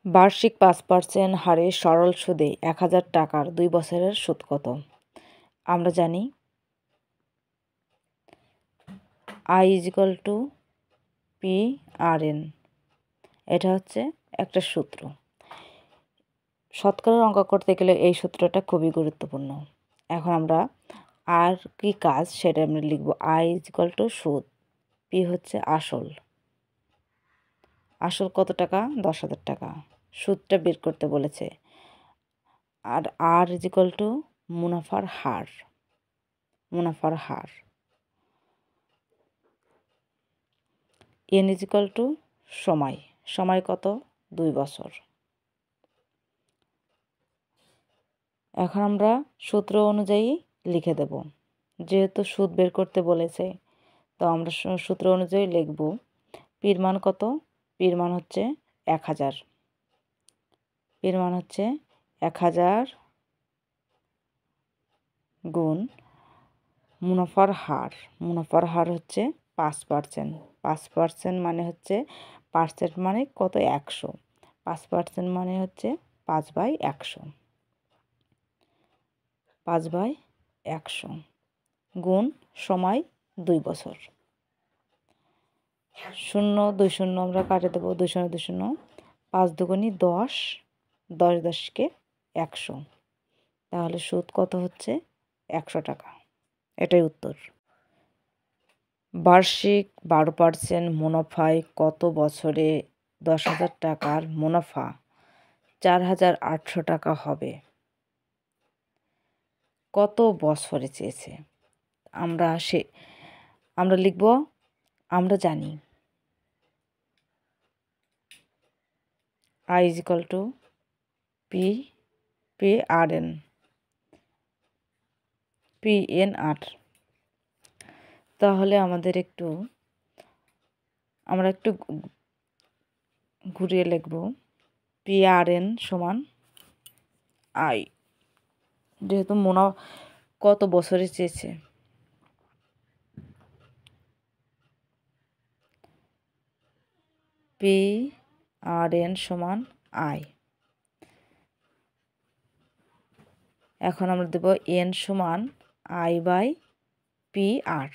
বার্ষিক ৫% হারে সরল সুদে ১,০০০ টাকার ২ বছরের সুদ কত? আমরা জানি I=P/Rn। এটা হচ্ছে একটা সূত্র। শতকরার অঙ্ক করতে গেলে এই সূত্রটা খুবই গুরুত্বপূর্ণ। এখন আমরা আর কি কাজ সেটা আমরা লিখব। I=সুদ, P হচ্ছে আসল। আসল কত টাকা? ১০,০০০ টাকা। সুদটা বের করতে বলেছে। আর R= মুনাফার হার। মুনাফার হার। N= সময়। সময় কত? ২ বছর। এখন আমরা সূত্র অনুযায়ী লিখে দেব। যেহেতু সুদ বের করতে বলেছে, তো আমরা সূত্র অনুযায়ী লিখব। পির মান কত? পির মান হচ্ছে ১,০০০। পির মান হচ্ছে ১,০০০ গুণ মুনাফার হার। মুনাফার হার হচ্ছে ৫%। ৫% মানে হচ্ছে পার্সেন্ট মানে কত? ১০০। ৫% মানে হচ্ছে ৫/১০০। ৫/১০০ গুণ সময় ২ বছর। ০ ২ শূন্য আমরা কাটে দেবো। ২ শূন্য ২ শূন্য। ৫ দুগুণে ১০। ১০ ১০কে ১০০। তাহলে সুদ কত হচ্ছে? ১০০ টাকা। এটাই উত্তর। বার্ষিক ১২% মুনাফায় কত বছরে ১০,০০০ টাকার মুনাফা ৪,৮০০ টাকা হবে? কত বছরে চেয়েছে? আমরা লিখব। আমরা জানি I=P/Rn। PNR। তাহলে আমরা একটু ঘুরিয়ে লিখব। PRN সমান I। যেহেতু কত বছরে চেয়েছে, PRN সমান I। এখন আমরা দেব N সমান I/PR।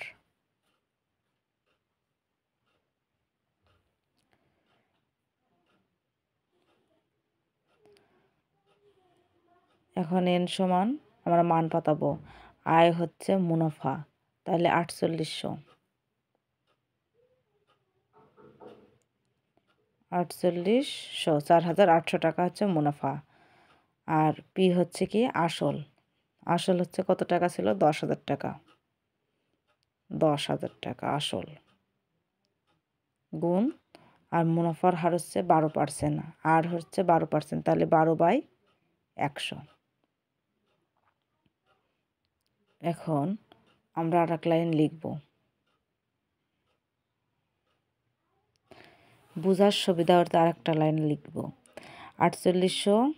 এখন N সমান আমরা মান পাতাবো। I হচ্ছে মুনাফা, তাহলে ৪৮০০। ৪৮০০ ৪,৮০০ টাকা হচ্ছে মুনাফা। আর P হচ্ছে কি? আসল। আসল হচ্ছে কত টাকা ছিল? ১০,০০০ টাকা। ১০,০০০ টাকা আসল গুণ, আর মুনাফার হার হচ্ছে ১২%। আর হচ্ছে ১২%, তাহলে ১২/১০০। এখন আমরা আর এক লাইন লিখব। বোঝার সুবিধার্থে আর একটা লাইন লিখব। ৪৮০০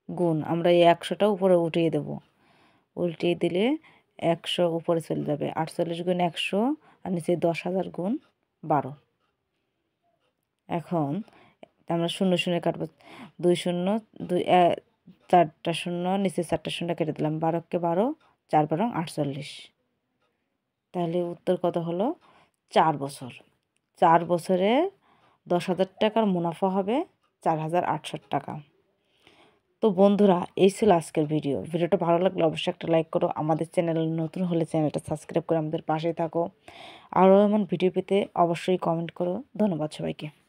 গুণ, আমরা এই ১০০টা উপরে উঠিয়ে দেব। উল্টিয়ে দিলে ১০০ উপরে চলে যাবে। ৪৮ গুণ ১০০ আর নিচে ১০,০০০ গুণ ১২। এখন আমরা শূন্য শূন্য কাটবো। ২ শূন্য ২ ৪টা শূন্য, নিচে ৪টা শূন্য কেটে দিলাম। ১২কে ১২, ৪ ১২ ৪৮। তাহলে উত্তর কত হলো? ৪ বছর। ৪ বছরে ১০,০০০ টাকার মুনাফা হবে ৪,৮০০ টাকা। তো বন্ধুরা, এই ছিল আজকের ভিডিও। ভিডিওটা ভালো লাগলে অবশ্যই একটা লাইক করো। আমাদের চ্যানেল নতুন হলে চ্যানেলটা সাবস্ক্রাইব করে আমাদের পাশেই থাকো। আরও এমন ভিডিও পেতে অবশ্যই কমেন্ট করো। ধন্যবাদ সবাইকে।